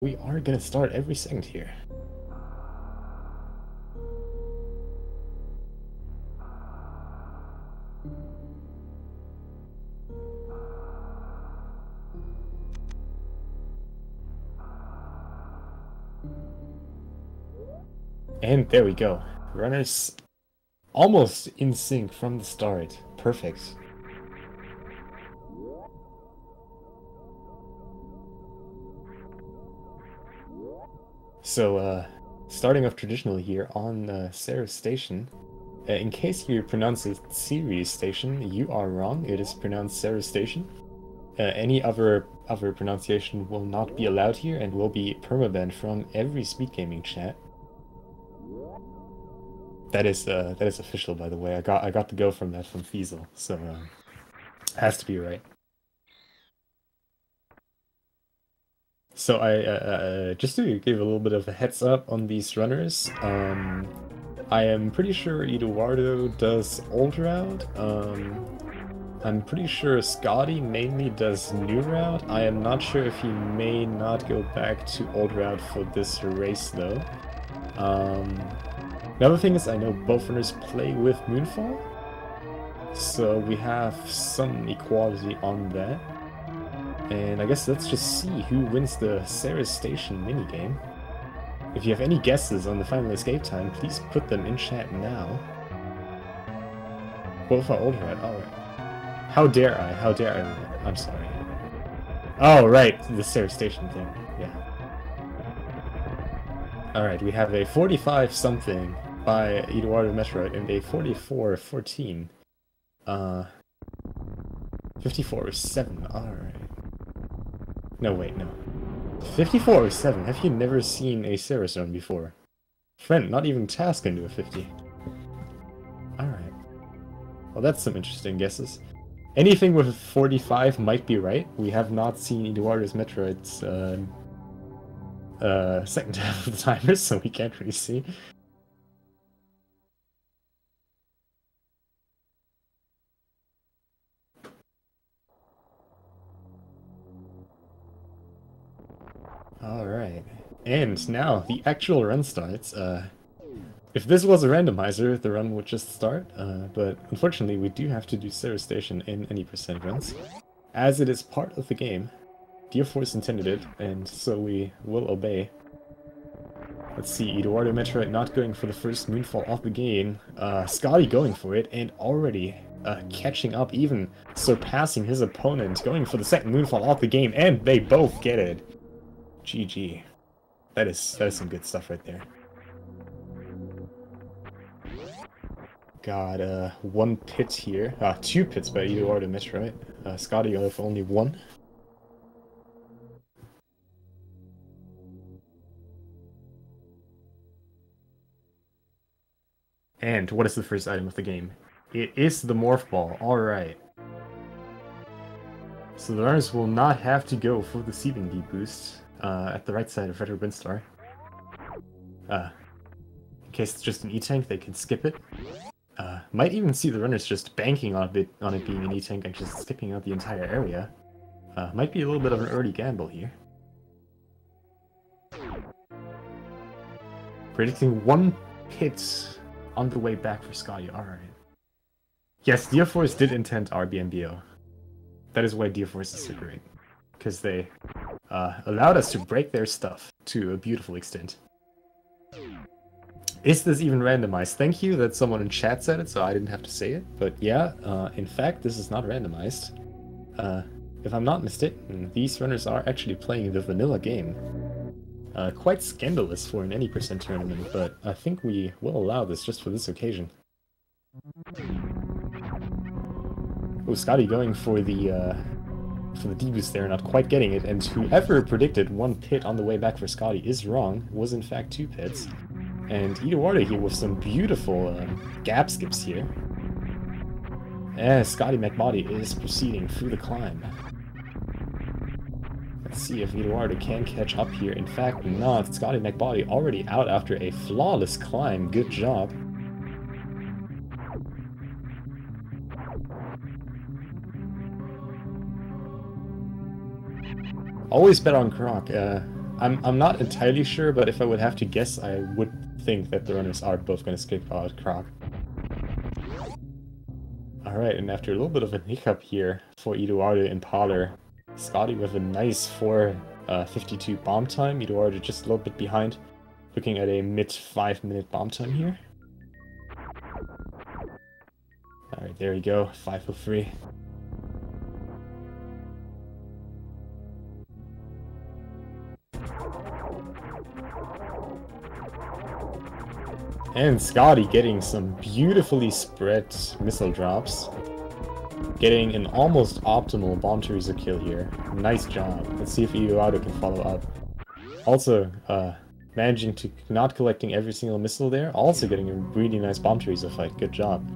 We are gonna start every second here. And there we go. Runners almost in sync from the start. Perfect. So, starting off traditionally here on Sarah's Station. In case you pronounce it Ceres Station, you are wrong. It is pronounced Sarah's Station. Any other pronunciation will not be allowed here and will be permabanned from every speed gaming chat. That is official, by the way. I got the go from that from Fiesel, so has to be right. So I just to give a little bit of a heads up on these runners. I am pretty sure Eduardo does old route. I'm pretty sure Scotty mainly does new route. I am not sure if he may not go back to old route for this race though. The other thing is I know both runners play with Moonfall, so we have some equality on that. And I guess let's just see who wins the Sarah's Station minigame. If you have any guesses on the final escape time, please put them in chat now. Both are old route, alright. How dare I? How dare I? I'm sorry. Oh, right, the Sarah's Station thing, yeah. Alright, we have a 45-something by EduardoMetroid and a 44-14. 54-7, alright. No, wait, no. 54-7, have you never seen a Sarah Zone before? Friend, not even Task can do a 50. Alright. Well, that's some interesting guesses. Anything with 45 might be right. We have not seen Eduardo's Metroid's second half of the timers, so we can't really see. Alright. And now the actual run starts. If this was a randomizer, the run would just start, but unfortunately we do have to do Sarah Station in any percent runs. As it is part of the game, Dear Force intended it, and so we will obey. Let's see, Eduardo Metroid not going for the first Moonfall of the game, Scotty going for it, and already catching up, even surpassing his opponent, going for the second Moonfall of the game, and they both get it. GG. That is some good stuff right there. Got one pit here. Two pits by Eduardo Metroid. Scotty with only one. And what is the first item of the game? It is the Morph Ball. Alright. So the runners will not have to go for the Seething Deep boost at the right side of Retro Brinstar. In case it's just an E-Tank, they can skip it. Might even see the runners just banking on it being an E-Tank and just skipping out the entire area. Might be a little bit of an early gamble here. Predicting one pit on the way back for Scotty, alright. Yes, Dear Force did intend RBMBO. That is why Dear Force is so great. Because they allowed us to break their stuff to a beautiful extent. Is this even randomized? Thank you that someone in chat said it, so I didn't have to say it. But yeah, in fact, this is not randomized. If I'm not mistaken, these runners are actually playing the vanilla game. Quite scandalous for an any percent tournament, but I think we will allow this just for this occasion. Oh, Scotty going for the D-boost there, not quite getting it, and whoever predicted one pit on the way back for Scotty is wrong, was in fact two pits. And Eduardo here with some beautiful gap skips here. As ScottyMacBody is proceeding through the climb. Let's see if Eduardo can catch up here. In fact, not. ScottyMacBody already out after a flawless climb. Good job. Always bet on Croc. I'm not entirely sure, but if I would have to guess, I would think that the runners are both going to skip out Croc. Alright, and after a little bit of a hiccup here for Eduardo and Parler, Scotty with a nice 4:52 bomb time, Eduardo just a little bit behind, looking at a mid 5-minute bomb time here. Alright, there we go, 5:03. And Scotty getting some beautifully spread missile drops. Getting an almost optimal bomb Teresa kill here. Nice job. Let's see if Eduardo can follow up. Also, managing to not collecting every single missile there. Also getting a really nice bomb Teresa fight. Good job.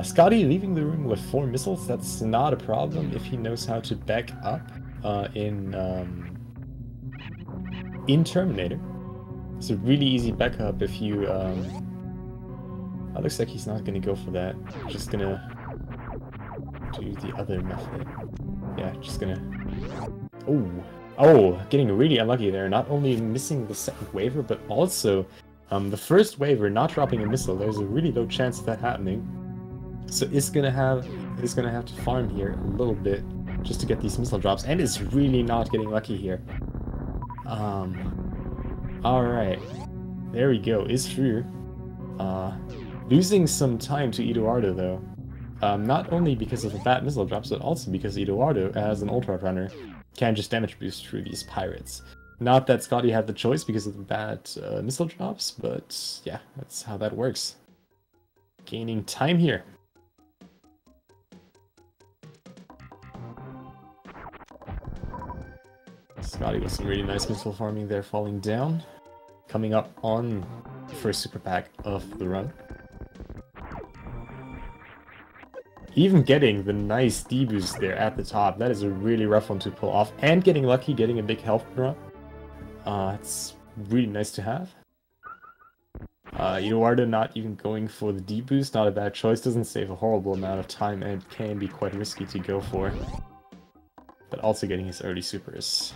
Scotty leaving the room with 4 missiles. That's not a problem if he knows how to back up in Terminator. It's a really easy backup if you, it looks like he's not gonna go for that. Just gonna do the other method. Yeah, just gonna... Oh, getting really unlucky there. Not only missing the second waiver, but also the first waiver not dropping a missile. There's a really low chance of that happening. So it's gonna have to farm here a little bit just to get these missile drops, and it's really not getting lucky here. Alright, there we go, is through. Losing some time to Eduardo though. Not only because of the bad missile drops, but also because Eduardo, as an Ultra Runner, can just damage boost through these pirates. Not that Scotty had the choice because of the bad missile drops, but yeah, that's how that works. Gaining time here. Scotty with some really nice missile farming there, falling down. Coming up on the first super pack of the run. Even getting the nice D-boost there at the top, that is a really rough one to pull off. And getting lucky, getting a big health drop. It's really nice to have. Eduardo not even going for the D-boost, not a bad choice. Doesn't save a horrible amount of time and can be quite risky to go for. But also getting his early supers.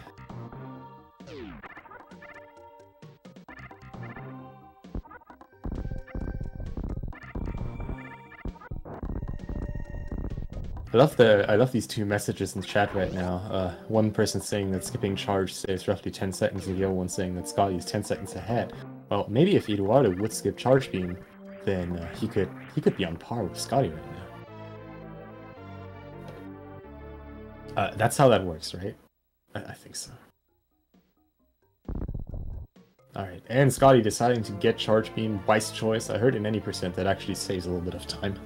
I love these two messages in the chat right now. One person saying that skipping charge saves roughly 10 seconds, and the other one saying that Scotty is 10 seconds ahead. Well, maybe if Eduardo would skip charge beam, then he could be on par with Scotty right now. That's how that works, right? I think so. Alright, and Scotty deciding to get charge beam wise choice. I heard in any percent that actually saves a little bit of time.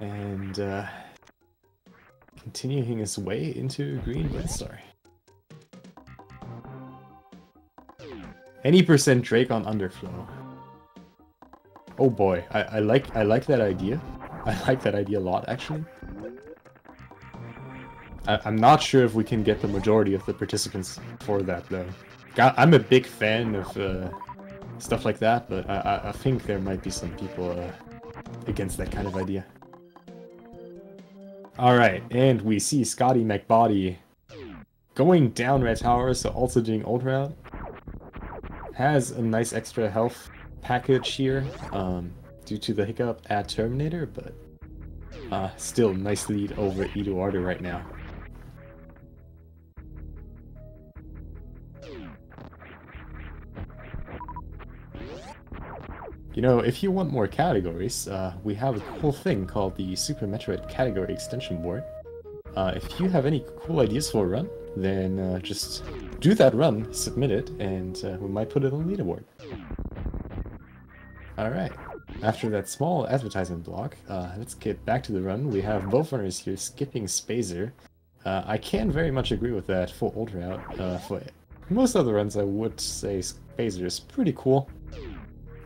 And continuing his way into green red star. Any percent Drake on underflow. Oh boy, I like that idea. I like that idea a lot, actually. I'm not sure if we can get the majority of the participants for that though. I'm a big fan of stuff like that, but I think there might be some people against that kind of idea. Alright, and we see ScottyMacBody going down red tower, so also doing ult route. Has a nice extra health package here, due to the hiccup at Terminator, but still nice lead over Eduardo right now. You know, if you want more categories, we have a cool thing called the Super Metroid Category Extension Board. If you have any cool ideas for a run, then just do that run, submit it, and we might put it on the leaderboard. Alright, after that small advertisement block, let's get back to the run. We have both runners here skipping Spazer. I can very much agree with that for ult route. For most other runs, I would say Spazer is pretty cool.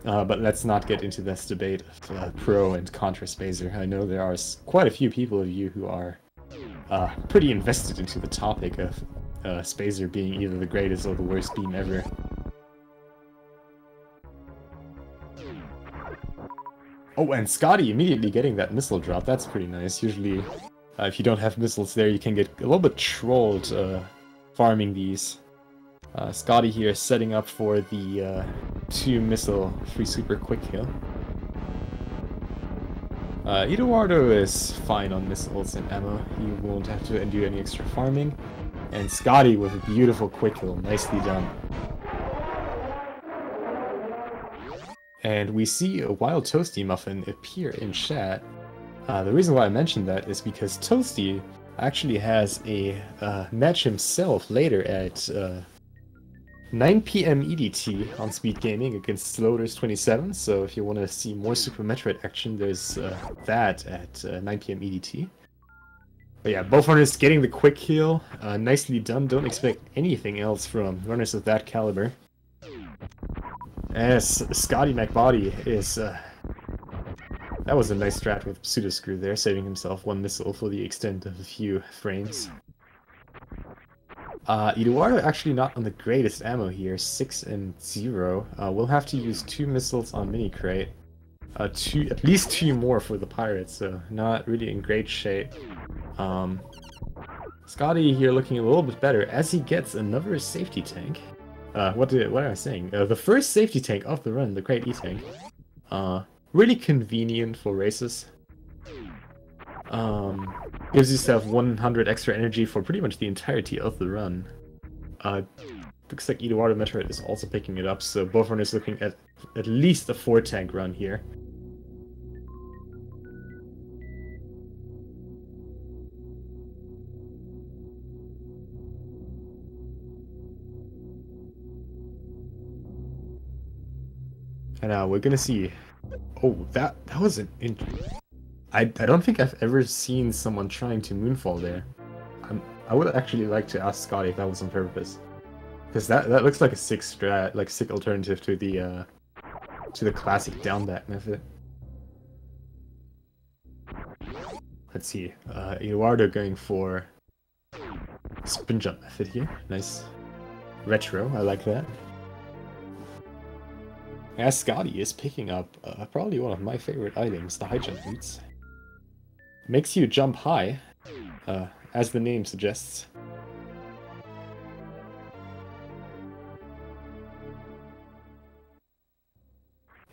But let's not get into this debate of pro and contra Spazer. I know there are quite a few people of you who are pretty invested into the topic of Spazer being either the greatest or the worst beam ever. Oh, and Scotty immediately getting that missile drop. That's pretty nice. Usually If you don't have missiles there, you can get a little bit trolled farming these. Scotty here is setting up for the 2 missile free super quick kill. Eduardo is fine on missiles and ammo. He won't have to do any extra farming. And Scotty with a beautiful quick kill. Nicely done. And we see a wild Toasty Muffin appear in chat. The reason why I mentioned that is because Toasty actually has a match himself later at 9 p.m. EDT on Speed Gaming against Slowders27. So if you want to see more Super Metroid action, there's that at 9 p.m. EDT. But yeah, both runners getting the quick kill. Nicely done. Don't expect anything else from runners of that caliber. As ScottyMacBody is... that was a nice strat with Pseudo Screw there, saving himself 1 missile for the extent of a few frames. Eduardo actually not on the greatest ammo here, 6 and 0. We'll have to use 2 missiles on Mini Crate. At least 2 more for the Pirates, so not really in great shape. Scotty here looking a little bit better as he gets another safety tank. What am I saying? The first safety tank of the run, the Great E-Tank. Really convenient for races. Gives yourself 100 extra energy for pretty much the entirety of the run. Looks like EduardoMetroid is also picking it up, so both runners looking at least a 4-tank run here. And we're gonna see. Oh, that was an I don't think I've ever seen someone trying to moonfall there. I would actually like to ask Scotty if that was on purpose, because that looks like a sick strat, like sick alternative to the classic down back method. Let's see. Eduardo going for spin jump method here. Nice retro. I like that. As Scotty is picking up probably one of my favorite items, the high jump boots. Makes you jump high, as the name suggests.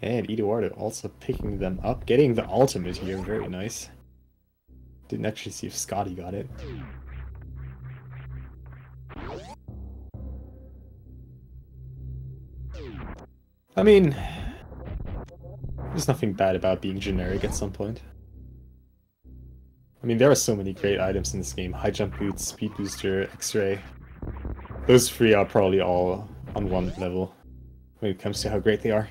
And Eduardo also picking them up, getting the ultimate here, very nice. Didn't actually see if Scotty got it. I mean, there's nothing bad about being generic at some point. I mean, there are so many great items in this game. High jump boots, speed booster, X-ray. Those 3 are probably all on one level when it comes to how great they are.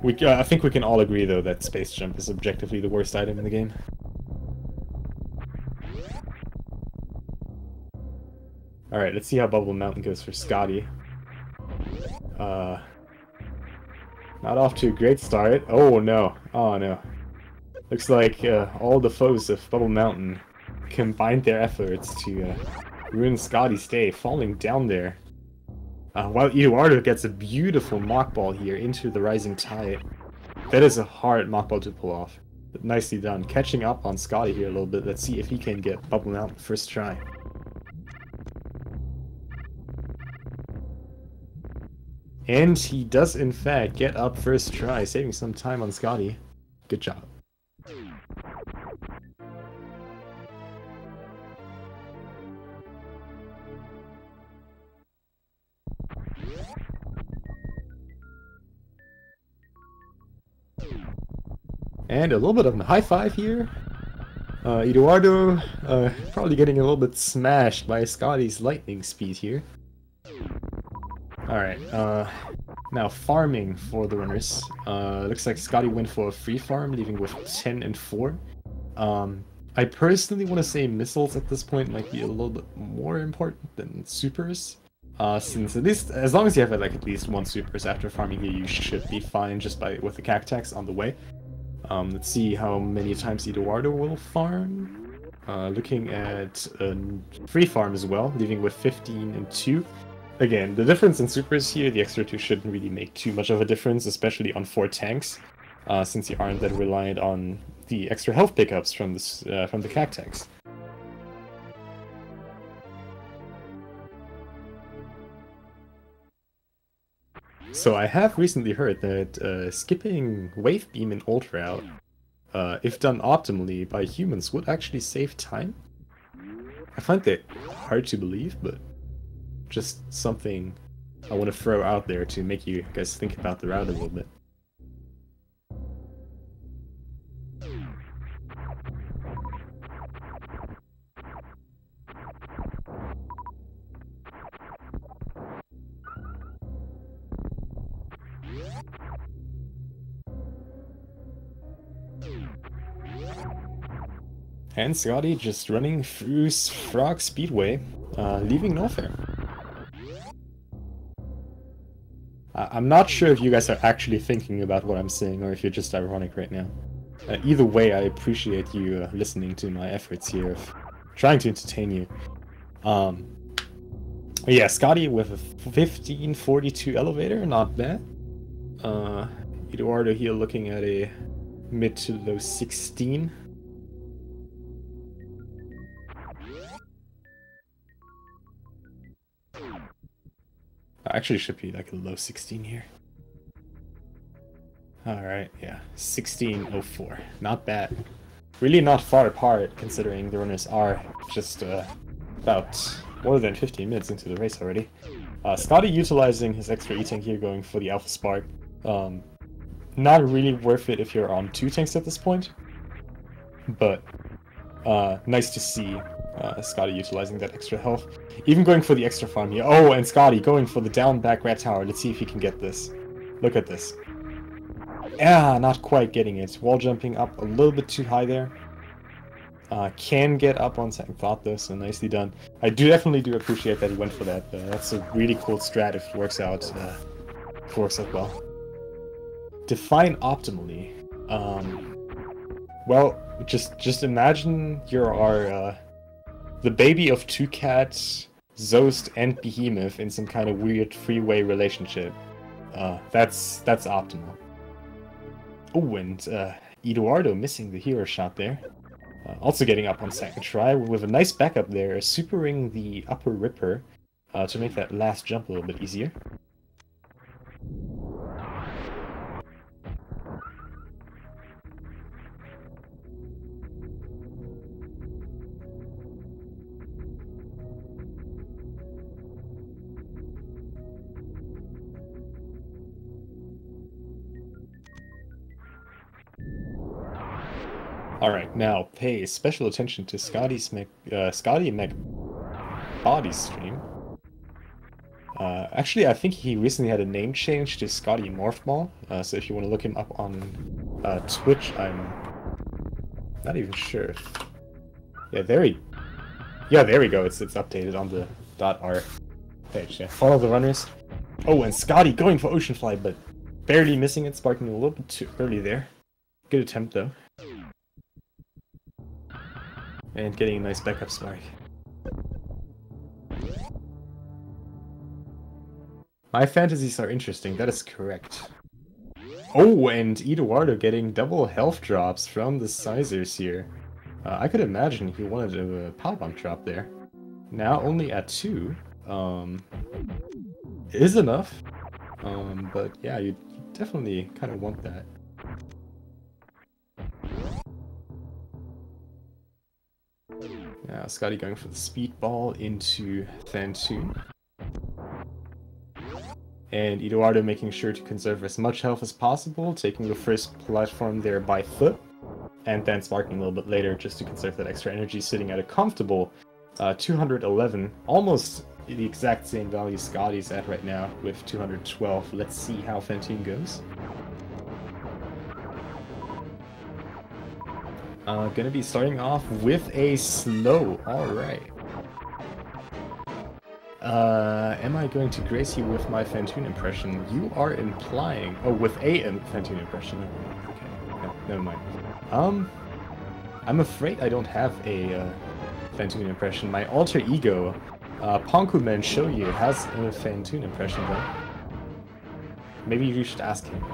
I think we can all agree, though, that space jump is objectively the worst item in the game. Alright, let's see how Bubble Mountain goes for Scotty. Not off to a great start. Oh no. Oh no. Looks like all the foes of Bubble Mountain combined their efforts to ruin Scotty's day, falling down there. While Eduardo gets a beautiful mock ball here into the rising tide. That is a hard mock ball to pull off. But nicely done. Catching up on Scotty here a little bit. Let's see if he can get Bubble Mountain first try. And he does in fact get up first try, saving some time on Scotty. Good job. And a little bit of a high five here. Eduardo probably getting a little bit smashed by Scotty's lightning speed here. Alright, now farming for the runners. Looks like Scotty went for a free farm, leaving with 10 and 4. I personally want to say missiles at this point might be a little bit more important than supers. Since at least, as long as you have like at least 1 supers after farming here, you should be fine just with the cactax on the way. Let's see how many times Eduardo will farm. Looking at a free farm as well, leaving with 15 and 2. Again, the difference in supers here, the extra 2 shouldn't really make too much of a difference, especially on 4 tanks. since you aren't that reliant on the extra health pickups from the cactags. So I have recently heard that skipping Wave Beam in Ult Route, if done optimally by humans, would actually save time. I find that hard to believe, but just something I want to throw out there to make you guys think about the route a little bit. And Scotty just running through Frog Speedway, leaving nowhere. I'm not sure if you guys are actually thinking about what I'm saying or if you're just ironic right now. Either way, I appreciate you listening to my efforts here of trying to entertain you. Yeah, Scotty with a 1542 elevator, not bad. Eduardo here looking at a mid to low 16. Actually, should be like a low 16 here. Alright, yeah. 1604. Not bad. Really not far apart, considering the runners are just about more than 15 minutes into the race already. Scotty utilizing his extra E-tank here, going for the Alpha Spark. Not really worth it if you're on 2 tanks at this point. But nice to see Scotty utilizing that extra health. Even going for the extra farm here. Oh, and Scotty going for the down back red tower. Let's see if he can get this. Look at this. Yeah, not quite getting it. Wall jumping up a little bit too high there. Can get up on second thought though, so nicely done. I definitely do appreciate that he went for that. That's a really cool strat if it works out well. Define optimally. Well, just imagine you are the baby of 2 cats, Zost, and Behemoth in some kind of weird three-way relationship. That's optimal. Oh, and Eduardo missing the hero shot there. Also getting up on second try with a nice backup there, supering the upper ripper to make that last jump a little bit easier. Alright, now pay special attention to ScottyMacBody stream. Actually, I think he recently had a name change to Scotty Morphball, so if you want to look him up on Twitch, I'm not even sure. Yeah, there we go, it's updated on the .r page. Yeah, follow the runners. Oh, and Scotty going for Ocean Fly, but barely missing it, sparking a little bit too early there. Good attempt, though. And getting a nice backup spark. My fantasies are interesting, that is correct. Oh, and Eduardo getting double health drops from the Sizers here. I could imagine he wanted a power bomb drop there. Now only at 2. Is enough. But yeah, you definitely kind of want that. Now Scotty going for the speedball into Fantoon. And Eduardo making sure to conserve as much health as possible, taking the first platform there by foot, and then sparking a little bit later just to conserve that extra energy, sitting at a comfortable 211, almost the exact same value Scotty's at right now with 212. Let's see how Fantoon goes. Gonna be starting off with a slow, alright. Am I going to grace you with my Fantoon impression? You are implying... Oh, with a Fantoon impression. Okay, no, never mind. I'm afraid I don't have a Fantoon impression. My alter ego, Ponkuman Shoyu, has a Fantoon impression though. Maybe you should ask him.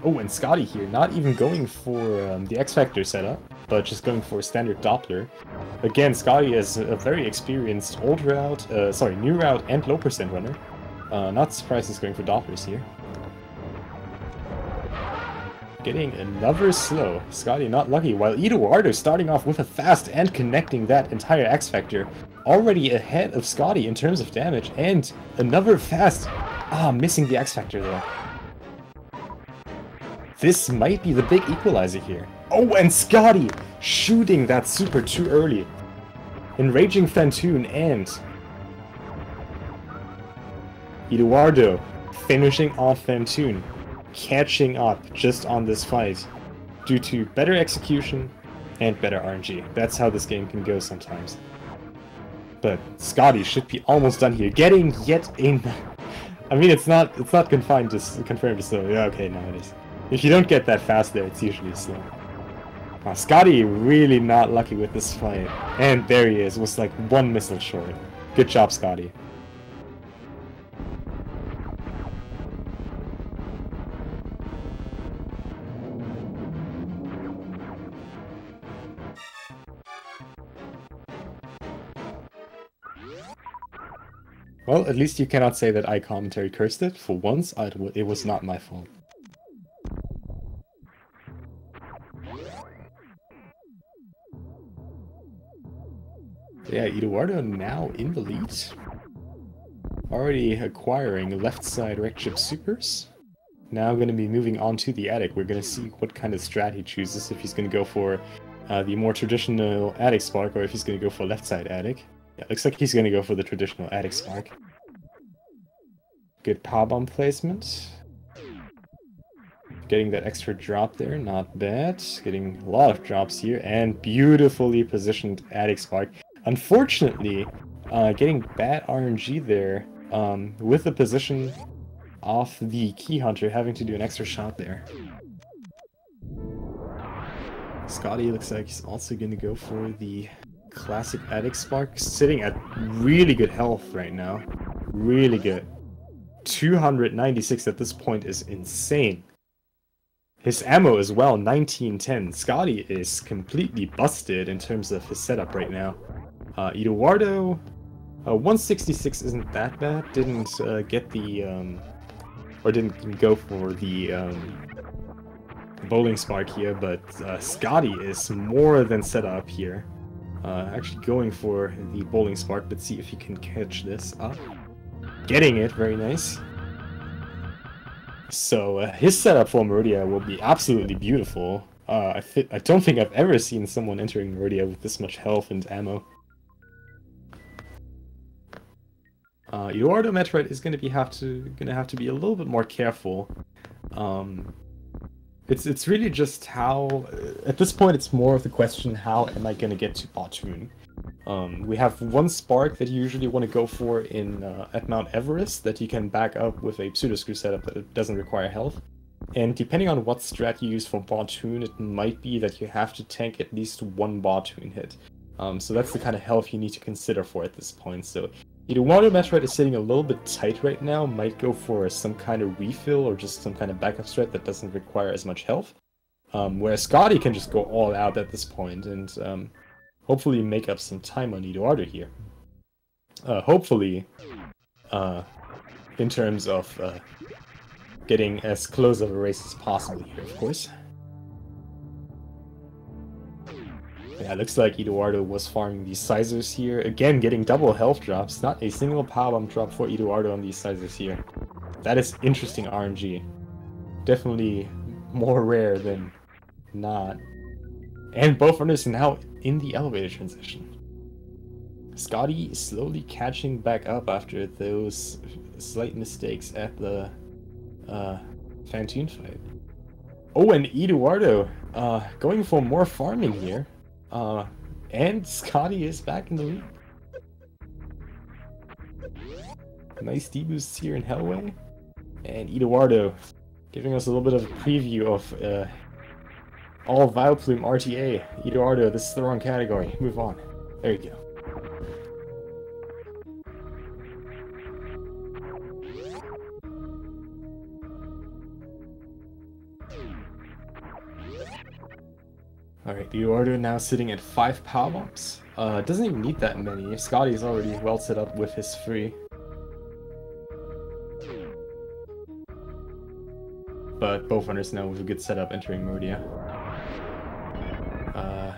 Oh, and Scotty here, not even going for the X-Factor setup, but just going for a standard Doppler. Again, Scotty is a very experienced old route, new route and low percent runner. Not surprised he's going for Dopplers here. Getting another slow. Scotty not lucky, while Eduardo starting off with a fast and connecting that entire X-Factor. Already ahead of Scotty in terms of damage, and another fast. Ah, missing the X-Factor though. This might be the big equalizer here. Oh, and Scotty shooting that super too early. Enraging Phantoon and Eduardo finishing off Phantoon, catching up just on this fight due to better execution and better RNG. That's how this game can go sometimes. But Scotty should be almost done here, getting yet a... I mean, it's not confined to confirmed to slow. Yeah, okay, no, it is. If you don't get that fast there, it's usually slow. Scotty really not lucky with this fight. And there he is, was like one missile short. Good job, Scotty. Well, at least you cannot say that iCommentary cursed it. For once, it was not my fault. Yeah, Eduardo now in the lead. Already acquiring left side wreck ship supers. Now going to be moving on to the attic. We're going to see what kind of strat he chooses. If he's going to go for the more traditional attic spark, or if he's going to go for left side attic. Yeah, looks like he's going to go for the traditional attic spark. Good power bomb placement. Getting that extra drop there, not bad. Getting a lot of drops here, and beautifully positioned attic spark. Unfortunately, getting bad RNG there with the position of the Key Hunter, having to do an extra shot there. Scotty looks like he's also going to go for the classic attic spark, sitting at really good health right now. Really good. 296 at this point is insane. His ammo as well, 1910. Scotty is completely busted in terms of his setup right now. Eduardo, 166 isn't that bad. Didn't get the, or didn't go for the bowling spark here, but Scotty is more than set up here. Actually going for the bowling spark, but see if he can catch this up. Getting it, very nice. So his setup for Meridia will be absolutely beautiful. I don't think I've ever seen someone entering Meridia with this much health and ammo. EduardoMetroid is gonna have to be a little bit more careful. It's really just how at this point it's more of the question, how am I gonna get to Batoon? We have one spark that you usually want to go for in at Mount Everest that you can back up with a pseudo screw setup that doesn't require health. And depending on what strat you use for Batoon, it might be that you have to tank at least one Batoon hit. So that's the kind of health you need to consider for at this point. So EduardoMetroid is sitting a little bit tight right now, might go for some kind of refill or just some kind of backup strat that doesn't require as much health. Whereas Scotty can just go all out at this point and hopefully make up some time on Eduardo here. Hopefully, in terms of getting as close of a race as possible here, of course. Yeah, looks like Eduardo was farming these sizers here. Again, getting double health drops. Not a single power bomb drop for Eduardo on these sizers here. That is interesting RNG. Definitely more rare than not. And both runners are now in the elevator transition. Scotty slowly catching back up after those slight mistakes at the Phantoon fight. Oh, and Eduardo going for more farming here. And Scotty is back in the lead. Nice deboosts here in Hellway. And Eduardo giving us a little bit of a preview of all Vileplume RTA. Eduardo, this is the wrong category. Move on. There you go. Alright, Eduardo now sitting at 5 power bombs. Doesn't even need that many. Scotty's already well set up with his 3. But both runners now with a good setup entering Meridia.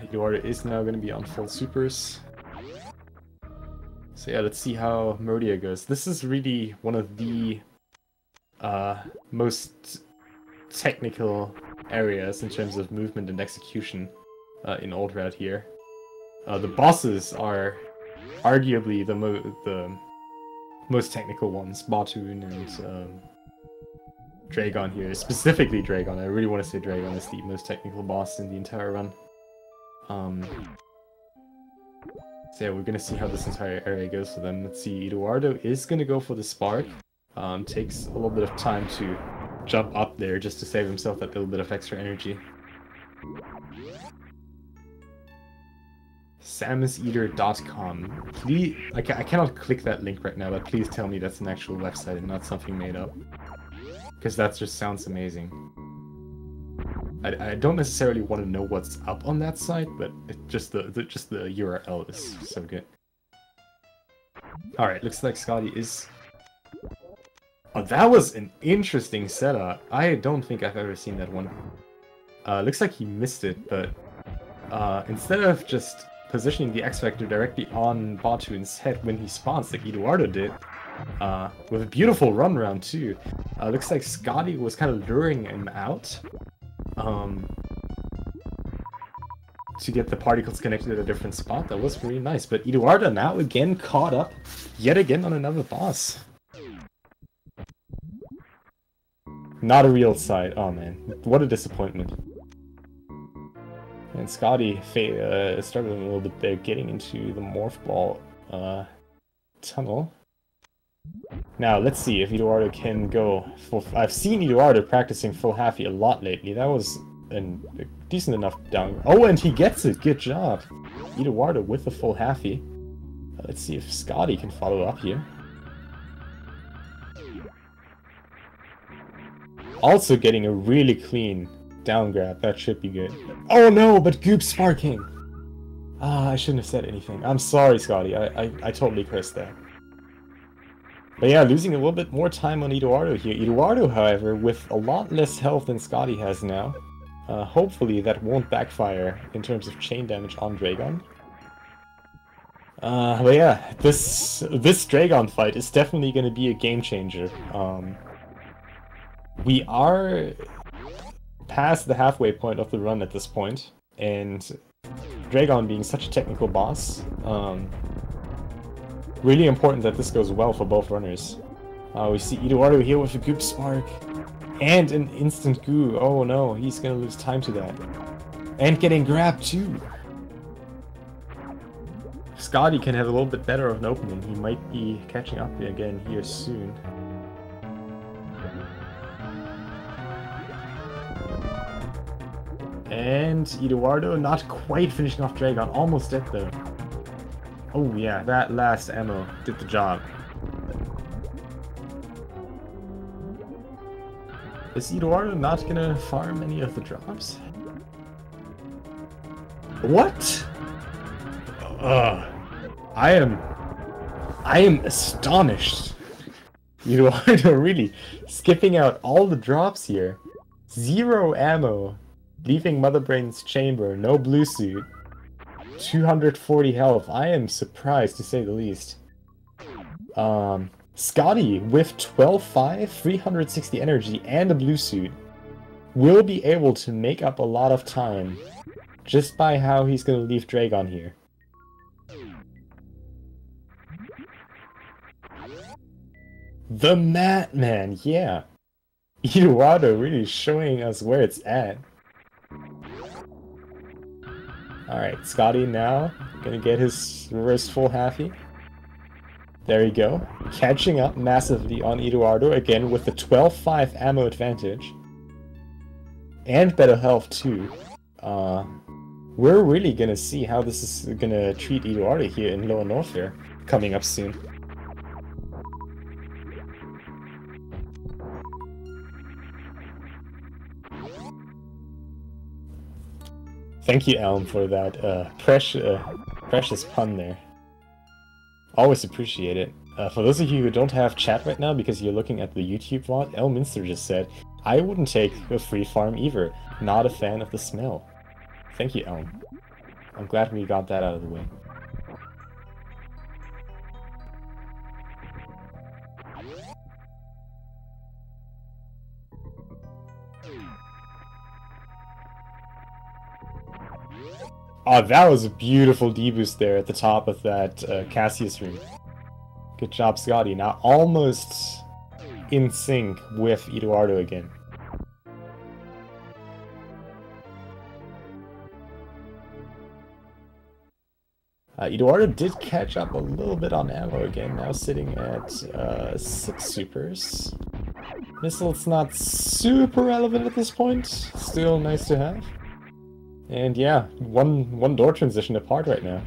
Eduardo is now going to be on full supers. So yeah, let's see how Meridia goes. This is really one of the most technical areas in terms of movement and execution in Old Red here. The bosses are arguably the most technical ones, Batoon and Dragon here. Specifically Dragon, I really want to say Dragon is the most technical boss in the entire run. So yeah, we're gonna see how this entire area goes for them. Let's see, Eduardo is gonna go for the spark. Takes a little bit of time to jump up there just to save himself that little bit of extra energy. SamusEater.com. Please, I cannot click that link right now, but please tell me that's an actual website and not something made up. Because that just sounds amazing. I don't necessarily want to know what's up on that site, but just the URL is so good. Alright, looks like Scotty is... Oh, that was an interesting setup. I don't think I've ever seen that one. Looks like he missed it, but instead of just positioning the X-Factor directly on Batoon's head when he spawns like Eduardo did, with a beautiful run round too, looks like Scotty was kind of luring him out to get the particles connected at a different spot. That was really nice, but Eduardo now again caught up yet again on another boss. Not a real sight. Oh man, what a disappointment. And Scotty started a little bit there, getting into the Morph Ball tunnel. Now, let's see if Eduardo can go full... I've seen Eduardo practicing full halfy a lot lately. That was a decent enough down... Oh, and he gets it! Good job! Eduardo with the full halfy. Let's see if Scotty can follow up here. Also getting a really clean down grab. That should be good. Oh no, but Goop sparking! Ah, I shouldn't have said anything. I'm sorry, Scotty. I totally cursed that. But yeah, losing a little bit more time on Eduardo here. Eduardo, however, with a lot less health than Scotty has now. Hopefully that won't backfire in terms of chain damage on Dragon. But yeah, this Dragon fight is definitely going to be a game changer. We are past the halfway point of the run at this point, and Dragon being such a technical boss, really important that this goes well for both runners. We see Eduardo here with a Goop Spark, and an instant goo. Oh no, he's gonna lose time to that. And getting grabbed too. Scotty can have a little bit better of an opening. He might be catching up again here soon. And Eduardo not quite finishing off Dragon, almost dead though. Oh yeah, that last ammo did the job. Is Eduardo not gonna farm any of the drops? What? I am astonished. Eduardo really skipping out all the drops here. 0 ammo, leaving Mother Brain's chamber, no blue suit. 240 health. I am surprised to say the least. Scotty with 12-5, 360 energy, and a blue suit will be able to make up a lot of time just by how he's gonna leave Dragon here. The Madman, yeah. Eduardo really showing us where it's at. Alright, Scotty now gonna get his reverse full halfy. There you go. Catching up massively on Eduardo, again with the 12-5 ammo advantage. And better health too. We're really gonna see how this is gonna treat Eduardo here in Lower North here, coming up soon. Thank you, Elm, for that precious pun there. Always appreciate it. For those of you who don't have chat right now because you're looking at the YouTube VOD, Elminster just said, I wouldn't take a free farm either. Not a fan of the smell. Thank you, Elm. I'm glad we got that out of the way. Oh, that was a beautiful deboost there at the top of that Cassius room. Good job, Scotty. Now almost in sync with Eduardo again. Eduardo did catch up a little bit on ammo again, now sitting at 6 supers. Missile's not super relevant at this point, still nice to have. And yeah, one door transition apart right now.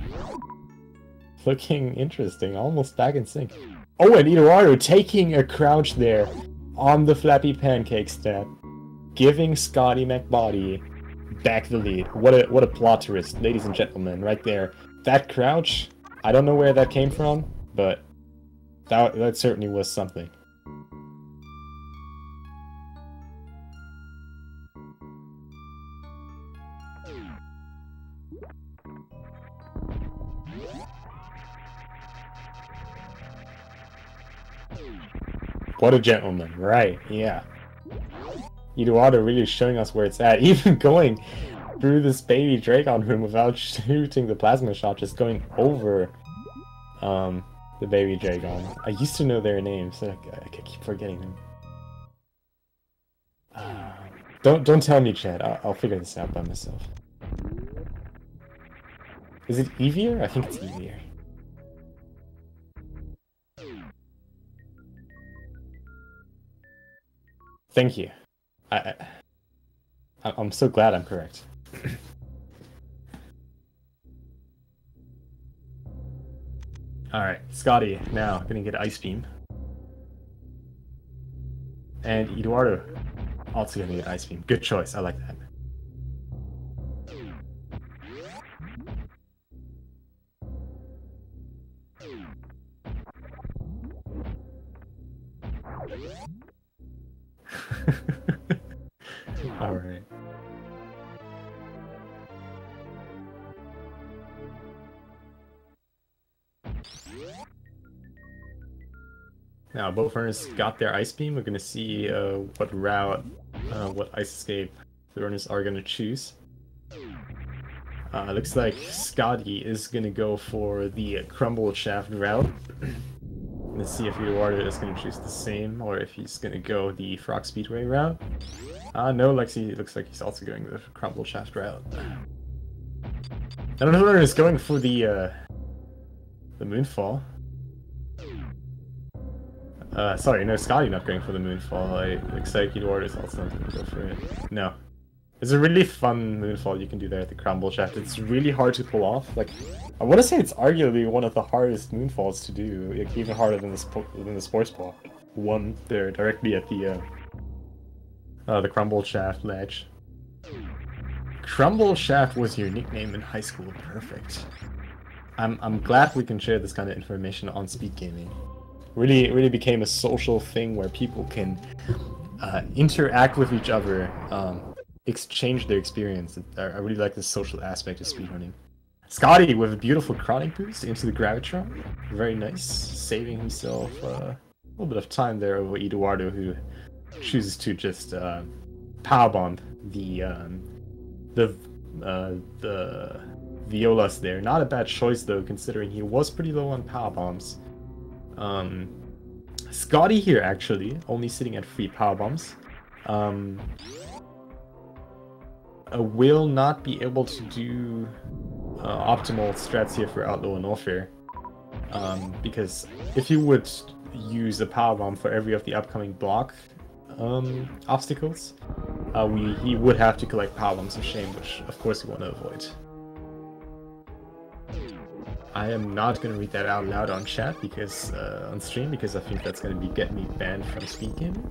Looking interesting, almost back in sync. Oh, and Eduardo taking a crouch there on the Flappy Pancake stat, giving ScottyMacBody back the lead. What a plot twist, ladies and gentlemen, right there. That crouch, I don't know where that came from, but that certainly was something. What a gentleman, right, yeah. Eduardo really showing us where it's at, even going through this baby Dragon room without shooting the plasma shot, just going over the baby Dragon. I used to know their names, so I keep forgetting them. Don't tell me, Chad. I'll figure this out by myself. Is it Evier? I think it's Evier. Thank you. I'm so glad I'm correct. Alright, Scotty now gonna get Ice Beam. And Eduardo also gonna get Ice Beam. Good choice, I like that. Alright. Now, both runners got their Ice Beam. We're gonna see what route, what Ice Escape the runners are gonna choose. Looks like Scotty is gonna go for the Crumble Shaft route. Let's see if Eduardo is gonna choose the same, or if he's gonna go the Frog Speedway route. No, Lexi looks like he's also going the Crumble Shaft route. Another runner is going for the Moonfall. Sorry, no, Scotty not going for the Moonfall. It looks like Eduardo is also not going to go for it. No. It's a really fun Moonfall you can do there at the Crumble Shaft. It's really hard to pull off. Like, I want to say it's arguably one of the hardest Moonfalls to do, like, even harder than the Sports Ball one there directly at the Crumble Shaft ledge. Crumble Shaft was your nickname in high school. Perfect. I'm glad we can share this kind of information on Speed Gaming. Really became a social thing where people can interact with each other, exchange their experience. I really like the social aspect of speedrunning. Scotty with a beautiful chronic boost into the Gravitron. Very nice, saving himself a little bit of time there over Eduardo, who chooses to just powerbomb the Violas there. Not a bad choice though, considering he was pretty low on power bombs. Scotty here actually only sitting at 3 power bombs. Will not be able to do optimal strats here for Outlaw and Warfare, because if you would use a power bomb for every of the upcoming block obstacles, he would have to collect power bombs of shame, which of course we want to avoid. I am not going to read that out loud on chat because on stream, because I think that's going to get me banned from Speed Gaming.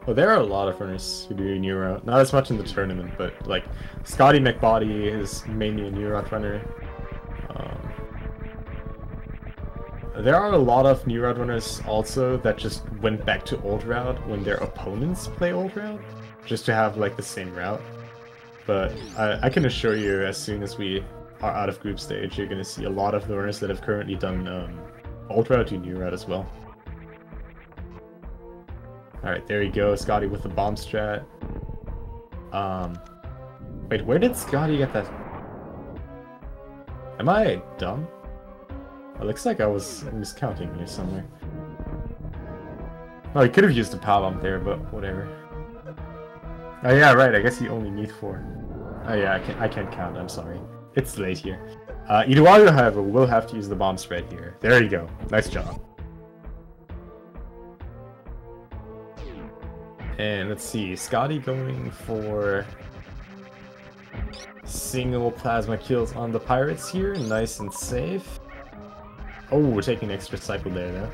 Well, there are a lot of runners who do new route. Not as much in the tournament, but like ScottyMacBody is mainly a new route runner. There are a lot of new route runners also that just went back to old route when their opponents play old route, just to have like the same route. But I can assure you, as soon as we are out of group stage, you're gonna see a lot of the runners that have currently done old route do new route as well. Alright, there you go, Scotty with the bomb strat. Wait, where did Scotty get that? Am I dumb? It looks like I was miscounting here somewhere. Oh, he could have used the power bomb there, but whatever. Oh yeah, right, I guess you only need 4. Oh yeah, I can't count, I'm sorry. It's late here. Eduardo, however, will have to use the bomb spread here. There you go. Nice job. And let's see, Scotty going for single plasma kills on the pirates here, nice and safe. Oh, we're taking an extra cycle there though.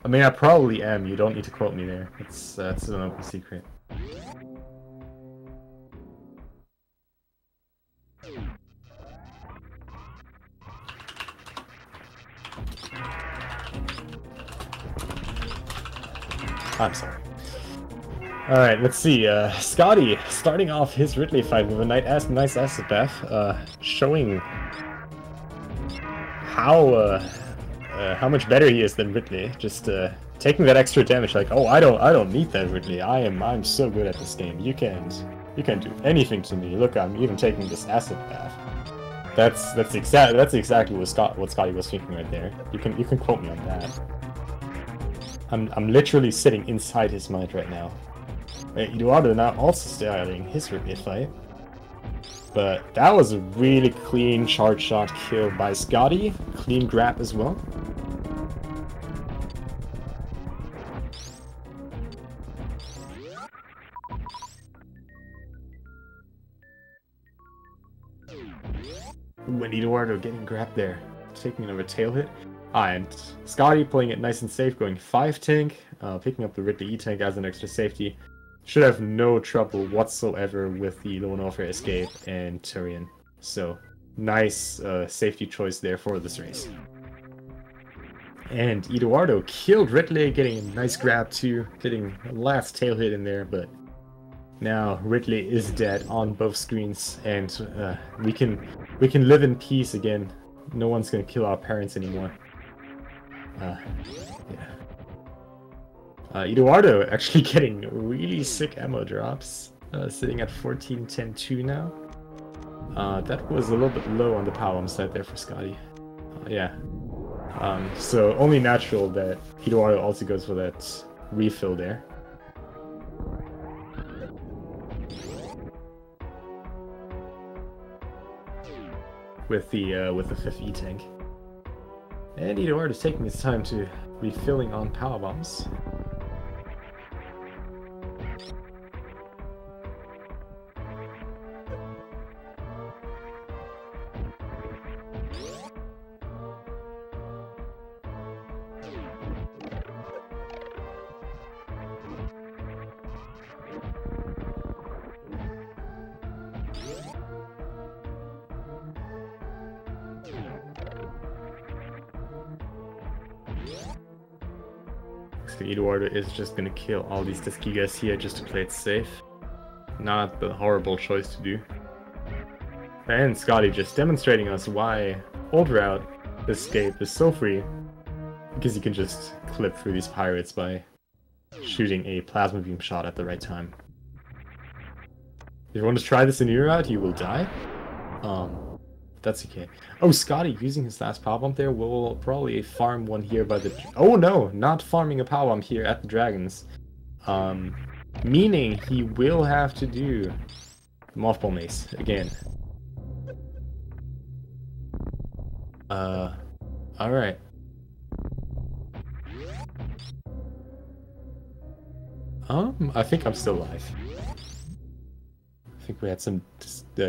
I mean, I probably am, you don't need to quote me there. That's an open secret. I'm sorry. Alright, let's see. Scotty starting off his Ridley fight with a nice acid bath, showing how much better he is than Ridley. Just taking that extra damage, like, oh, I don't need that, Ridley. I'm so good at this game. You can't do anything to me. Look, I'm even taking this acid bath. That's exactly what Scotty was thinking right there. You can quote me on that. I'm literally sitting inside his mind right now. Eduardo now also starting his Ridley fight. But that was a really clean charge shot kill by Scotty. Clean grab as well. Ooh, and Eduardo getting grabbed there. Taking another tail hit. And Scotty playing it nice and safe, going 5 tank, picking up the Ridley E-tank as an extra safety. Should have no trouble whatsoever with the Lone Warfare escape and Turian. So, nice safety choice there for this race. And Eduardo killed Ridley, getting a nice grab too, getting a last tail hit in there, but now Ridley is dead on both screens, and we can live in peace again. No one's gonna kill our parents anymore. Yeah. Eduardo actually getting really sick ammo drops, sitting at 14-10-2 now. That was a little bit low on the power bomb side there for Scotty. Yeah. So only natural that Eduardo also goes for that refill there. With the 5th E-tank. And Eduardo is taking his time to refilling on power bombs. Eduardo is just gonna kill all these Tuskigas here just to play it safe. Not the horrible choice to do. And Scotty just demonstrating us why old route escape is so free. Because you can just clip through these pirates by shooting a plasma beam shot at the right time. If you want to try this in your route, you will die. That's okay. Oh, Scotty using his last power bomb there will probably farm one here by the... Oh no, not farming a power bomb here at the Dragons. Meaning he will have to do the Mothball Mace again. Alright. I think I'm still alive. think we had some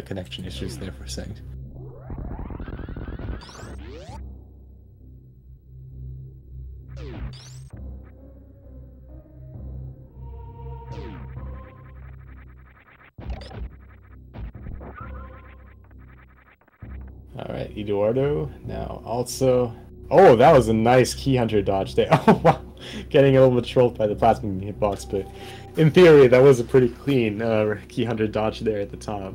connection issues there for a second. Alright, Eduardo, now also... Oh, that was a nice key hunter dodge there. Oh, wow. Getting a little bit trolled by the plasma hitbox, but in theory, that was a pretty clean key hunter dodge there at the top.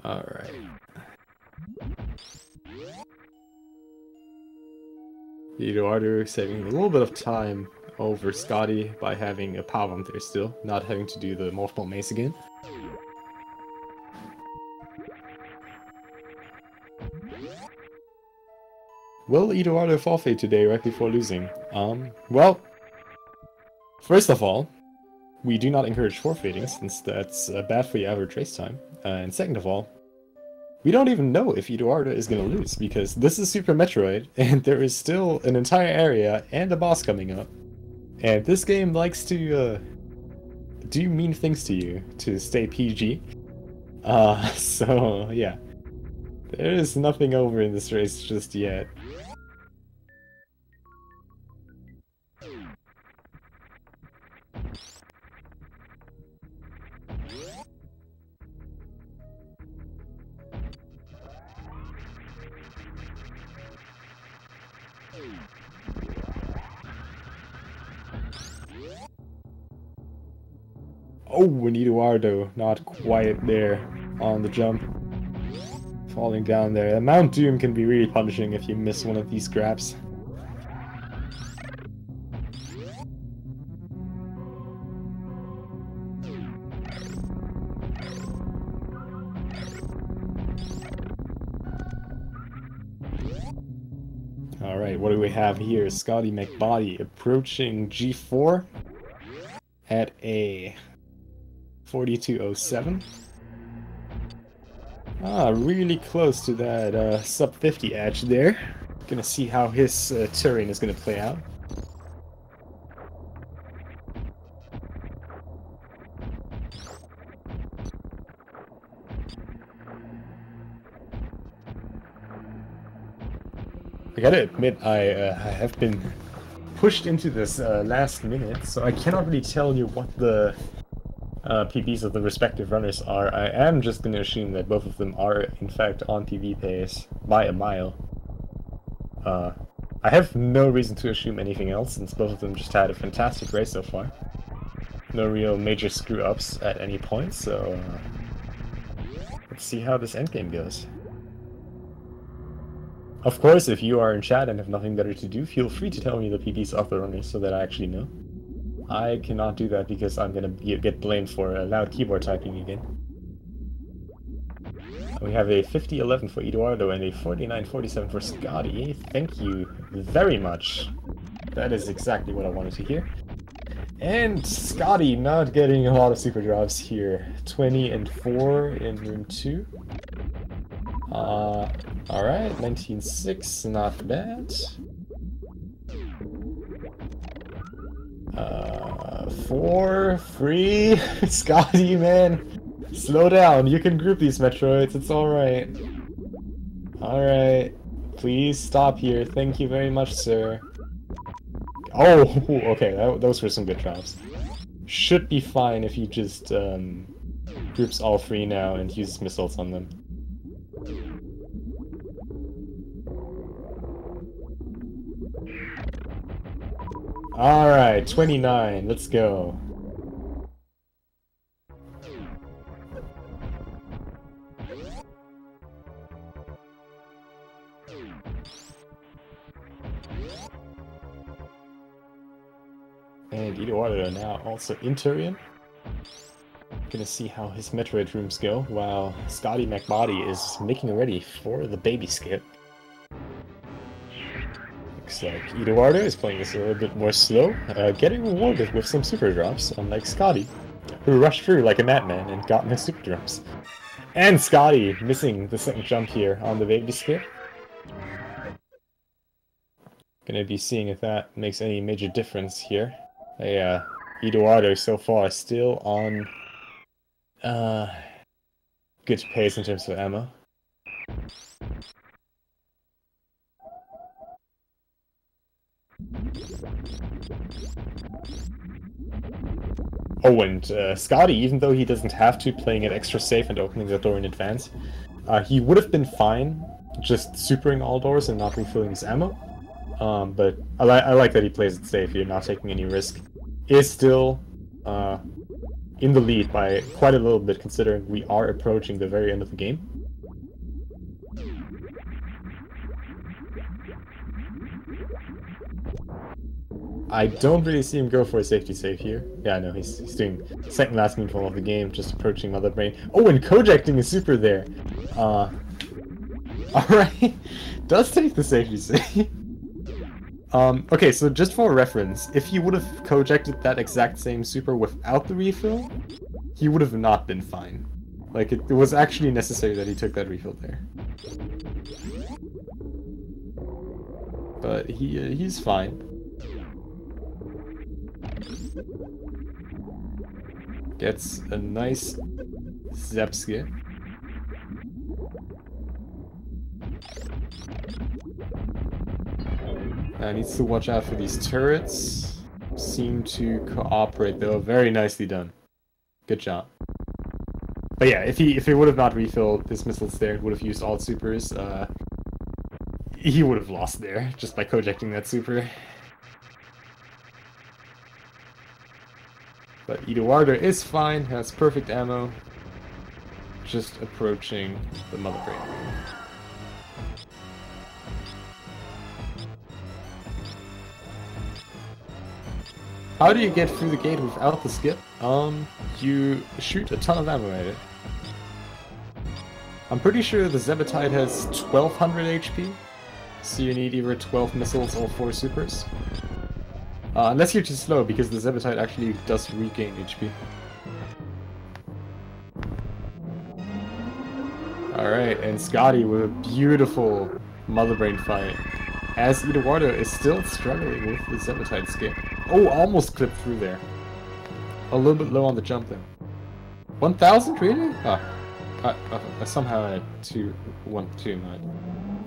Alright. Eduardo saving a little bit of time over Scotty by having a power bomb there still, not having to do the morph ball mace again. Will Eduardo forfeit today right before losing? Well, first of all, we do not encourage forfeiting since that's bad for your average race time. And second of all, we don't even know if Eduardo is going to lose because this is Super Metroid and there is still an entire area and a boss coming up. And this game likes to do mean things to you to stay PG. So yeah, there is nothing over in this race just yet. Oh, and Eduardo not quite there on the jump. Falling down there. Mount Doom can be really punishing if you miss one of these grabs. Alright, what do we have here? ScottyMacBody approaching G4 at a 42.07. Really close to that sub 50 edge there. Gonna see how his terrain is gonna play out. I gotta admit, I have been pushed into this last minute, so I cannot really tell you what the PBs of the respective runners are. I am just going to assume that both of them are in fact on PB pace by a mile. I have no reason to assume anything else since both of them just had a fantastic race so far. No real major screw-ups at any point, so let's see how this endgame goes. Of course, if you are in chat and have nothing better to do, feel free to tell me the PBs of the runners so that I actually know. I cannot do that because I'm gonna get blamed for loud keyboard typing again. We have a 50.11 for Eduardo and a 49.47 for Scotty. Thank you very much. That is exactly what I wanted to hear. And Scotty not getting a lot of super drops here. 20 and 4 in room 2. Alright, 19.6, not bad. 4, 3, Scotty, man, slow down. You can group these Metroids. It's all right. All right, please stop here. Thank you very much, sir. Oh, okay, those were some good drops. Should be fine if he just groups all 3 now and uses missiles on them. Alright, 29, let's go. And Eduardo now also in Turian. Gonna see how his Metroid rooms go, while ScottyMacBody is making ready for the baby skip. Looks like Eduardo is playing this a little bit more slow, getting rewarded with some super drops, unlike Scotty, who rushed through like a madman and got no super drops. And Scotty missing the second jump here on the baby skip. Gonna be seeing if that makes any major difference here. Hey, Eduardo so far still on good pace in terms of ammo. Oh, and Scotty, even though he doesn't have to, playing it extra safe and opening the door in advance, he would have been fine just supering all doors and not refilling his ammo. But I like that he plays it safe here, not taking any risk. Is still in the lead by quite a little bit, considering we are approaching the very end of the game. I don't really see him go for a safety save here. Yeah, no, he's doing second last meanful of the game, just approaching Mother Brain. Oh, and Kojecting is super there. Alright, does take the safety save. Okay, so just for reference, if he would have Kojected that exact same super without the refill, he would have not been fine. Like, it was actually necessary that he took that refill there. But he's fine. Gets a nice Zepskit. Needs to watch out for these turrets. Seem to cooperate though. Very nicely done. Good job. But yeah, if he would have not refilled his missiles there and would have used all supers, he would have lost there just by Kojecting that super. But Eduardo is fine, has perfect ammo. Just approaching the Mother Brain. How do you get through the gate without the skip? You shoot a ton of ammo at it. I'm pretty sure the Zebetide has 1200 HP, so you need either 12 missiles or 4 supers. Unless you're too slow, because the Zebetide actually does regain HP. Alright, and Scotty with a beautiful Mother Brain fight, as Eduardo is still struggling with the Zebetide skip. Oh, almost clipped through there. A little bit low on the jump then. 1000, really? I somehow had 2-1-2.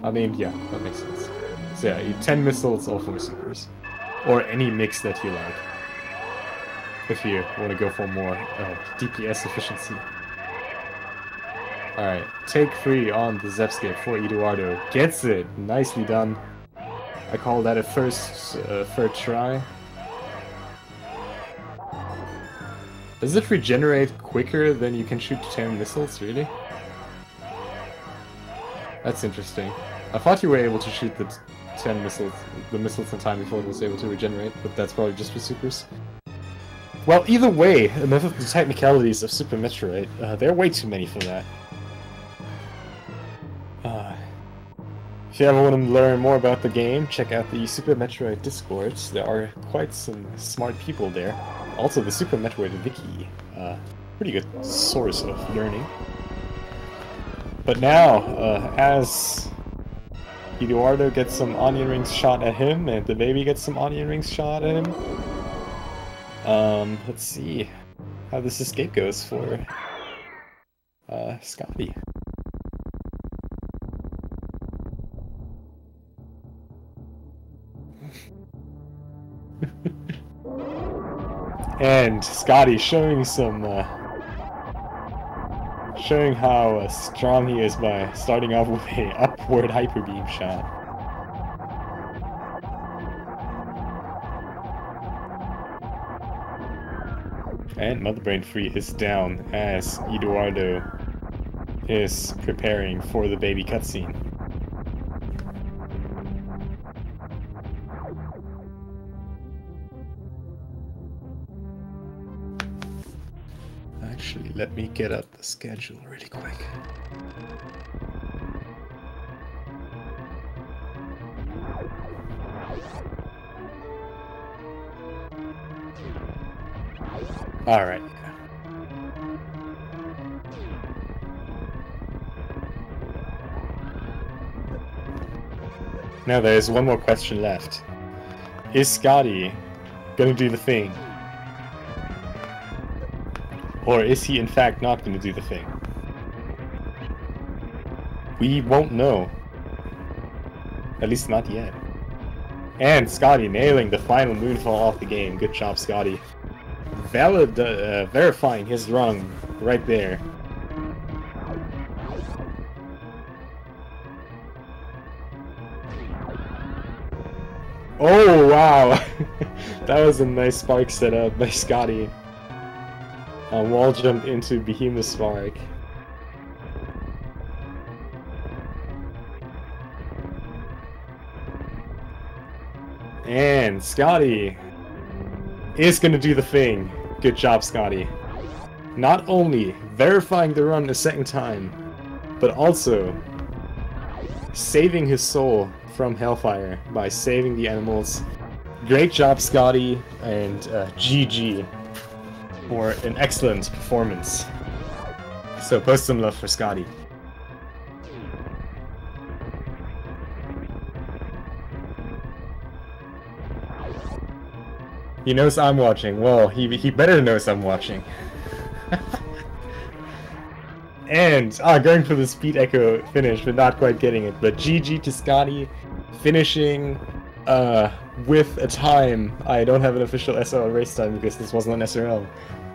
I mean, yeah, that makes sense. So yeah, you 10 missiles or 4 supers. Or any mix that you like. If you want to go for more DPS efficiency. Alright, take 3 on the Zepskip for Eduardo. Gets it! Nicely done. I call that a third try. Does it regenerate quicker than you can shoot 10 missiles, really? That's interesting. I thought you were able to shoot the 10 missiles, the missiles in time before it was able to regenerate, but that's probably just for supers. Well, either way, enough of the technicalities of Super Metroid. There are way too many for that. If you ever want to learn more about the game, check out the Super Metroid Discord. There are quite some smart people there. Also, the Super Metroid Wiki. Pretty good source of learning. But now, as Eduardo gets some onion rings shot at him, and the baby gets some onion rings shot at him. Let's see how this escape goes for Scotty. And Scotty showing some showing how strong he is by starting off with a upward hyper beam shot. And Mother Brain 3 is down as Eduardo is preparing for the baby cutscene. Actually, let me get up the schedule really quick. Alright. Now there's one more question left. Is Scotty gonna do the thing? Or is he in fact not gonna do the thing? We won't know. At least not yet. And Scotty nailing the final moonfall off the game. Good job, Scotty. Verifying his run right there. Oh, wow! That was a nice spark setup by Scotty. A wall jump into Behemoth Spark. And Scotty is gonna do the thing. Good job, Scotty. Not only verifying the run a second time, but also saving his soul from Hellfire by saving the animals. Great job, Scotty, and GG for an excellent performance. So post some love for Scotty. He knows I'm watching. Well, he better knows I'm watching. And, going for the speed echo finish, but not quite getting it. But GG to Scotty, finishing with a time. I don't have an official SRL race time because this wasn't an SRL.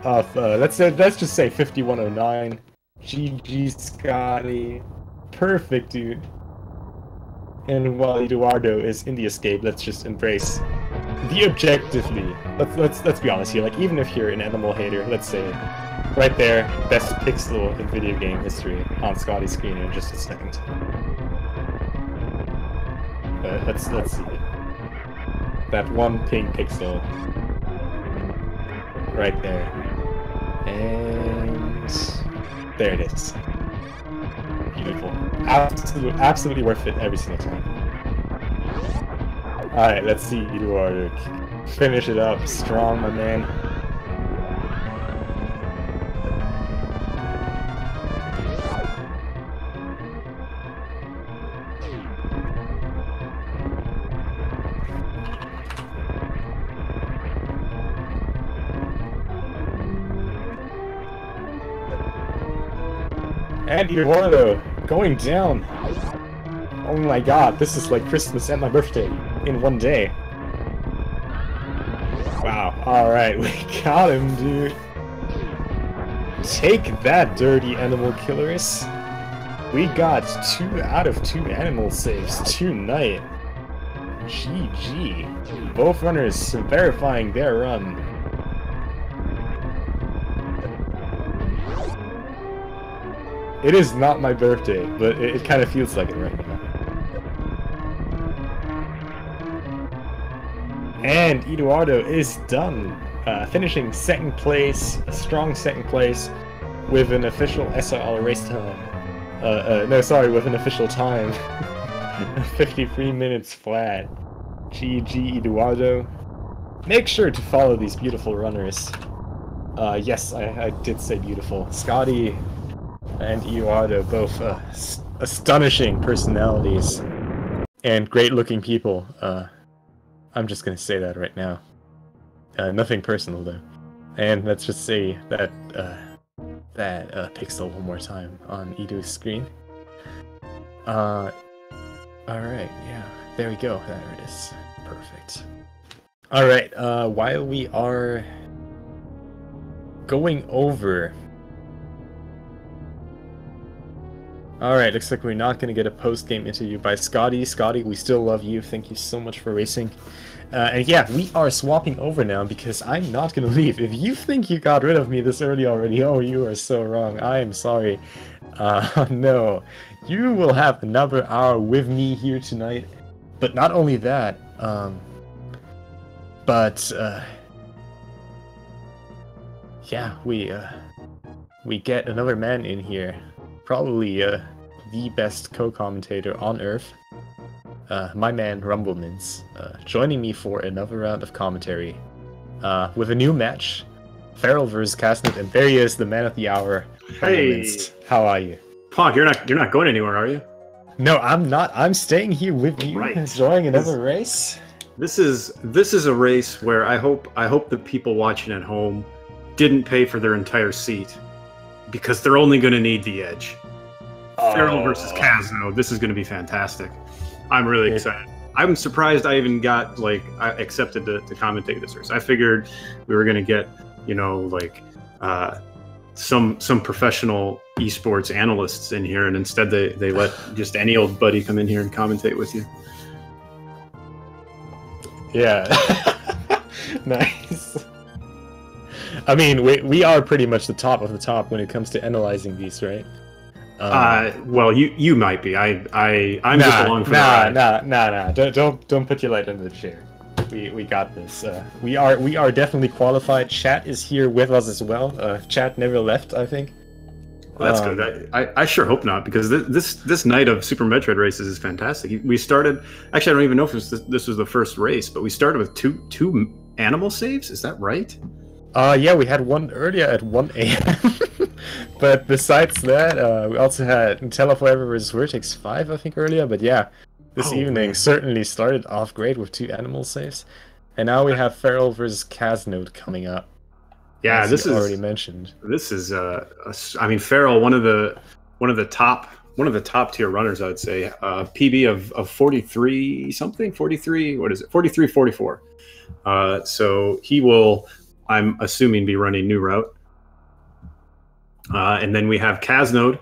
Of, let's just say 51:09. GG Scotty. Perfect, dude. And while Eduardo is in the escape, let's just embrace the objectively. Let's be honest here. Like, even if you're an animal hater, let's say, right there, best pixel in video game history on Scotty's screen in just a second. Let's see it. That one pink pixel, right there, and there it is. Beautiful. Absolutely worth it every single time. Alright, let's see Eduardo finish it up strong, my man. And Eduardo going down. Oh my god, this is like Christmas and my birthday in one day. Wow, alright, we got him, dude. Take that, dirty animal killers. We got 2 out of 2 animal saves tonight. GG. Both runners verifying their run. It is not my birthday, but it kind of feels like it right now. And Eduardo is done, finishing second place, a strong second place, with an official SRL race time. No, sorry, with an official time. 53 minutes flat. GG Eduardo. Make sure to follow these beautiful runners. Yes, I did say beautiful. Scotty and Eduardo, both astonishing personalities and great-looking people. I'm just gonna say that right now. Nothing personal though. And let's just say that pixel one more time on Edu's screen. Alright, yeah, there we go. There it is. Perfect. Alright, while we are going over... Alright, looks like we're not going to get a post-game interview by Scotty. Scotty, we still love you. Thank you so much for racing. And yeah, we are swapping over now because I'm not going to leave. If you think you got rid of me this early already, oh, you are so wrong. I am sorry. No. You will have another hour with me here tonight. But not only that, yeah, we get another man in here. Probably the best co-commentator on Earth, my man Rumblemans, joining me for another round of commentary with a new match, Feral vs. Casnet, and there he is, the man of the hour. Hey, how are you? Pog, you're not going anywhere, are you? No, I'm not. I'm staying here with you, Right. enjoying another race. This is a race where I hope the people watching at home didn't pay for their entire seat, because they're only going to need the edge. Feral versus Casno. This is going to be fantastic. I'm really excited. I'm surprised I even got I accepted to commentate this race. I figured we were going to get some professional esports analysts in here, and instead they let just any old buddy come in here and commentate with you. Yeah. Nice. I mean, we are pretty much the top of the top when it comes to analyzing these, right? Well, you might be. I'm just along for the ride. Nah. Don't put your light under the chair. We got this. We are definitely qualified. Chat is here with us as well. Chat never left, I think. Well, that's good. I sure hope not, because this night of Super Metroid races is fantastic. We started. Actually, I don't even know if this was the first race, but we started with two animal saves. Is that right? Yeah, we had one earlier at 1 a.m. But besides that, we also had Nutella Forever vs Vertex 5, I think, earlier. But yeah, this evening certainly started off great with 2 animal saves. And now we have Feral vs Casnode coming up. Yeah, this is already mentioned. This is I mean, Feral, one of the top tier runners, I would say. PB of 43 something, 43. What is it? 43-44. So he will, I'm assuming, be running new route. And then we have Casnode,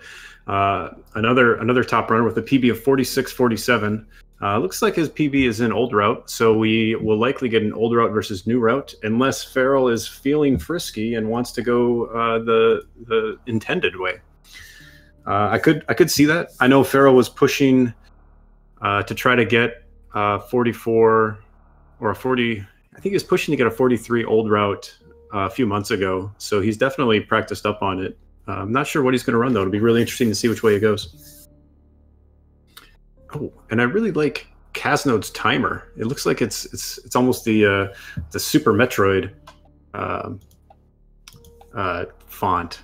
another top runner with a PB of 46-47. Looks like his PB is in old route, so we will likely get an old route versus new route, unless Feral is feeling frisky and wants to go the intended way. I could see that. I know Feral was pushing to try to get 44 or a 40. I think he was pushing to get a 43 old route a few months ago, so he's definitely practiced up on it. I'm not sure what he's going to run, though. It'll be really interesting to see which way it goes. Oh, and I really like Casnode's timer. It looks like it's almost the Super Metroid font.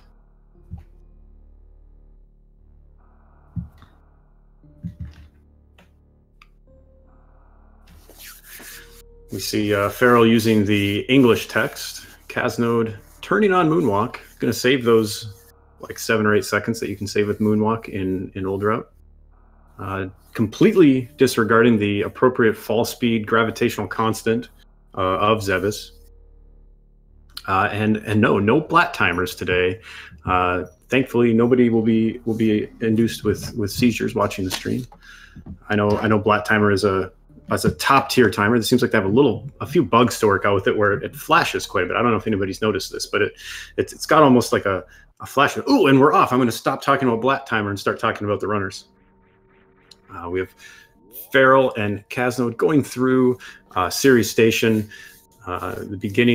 We see Feral using the English text. Casnode turning on Moonwalk. Going to save those like 7 or 8 seconds that you can save with Moonwalk in old route. Completely disregarding the appropriate fall speed gravitational constant of Zebus. And no Blat timers today. Thankfully, nobody will be induced with seizures watching the stream. I know Blat timer is a top tier timer. It seems like they have a few bugs to work out with it, where it flashes quite a bit. I don't know if anybody's noticed this, but it's got almost like a flash. Ooh, and we're off. I'm going to stop talking about Blat timer and start talking about the runners. We have Feral and Casnode going through Series Station, the beginning.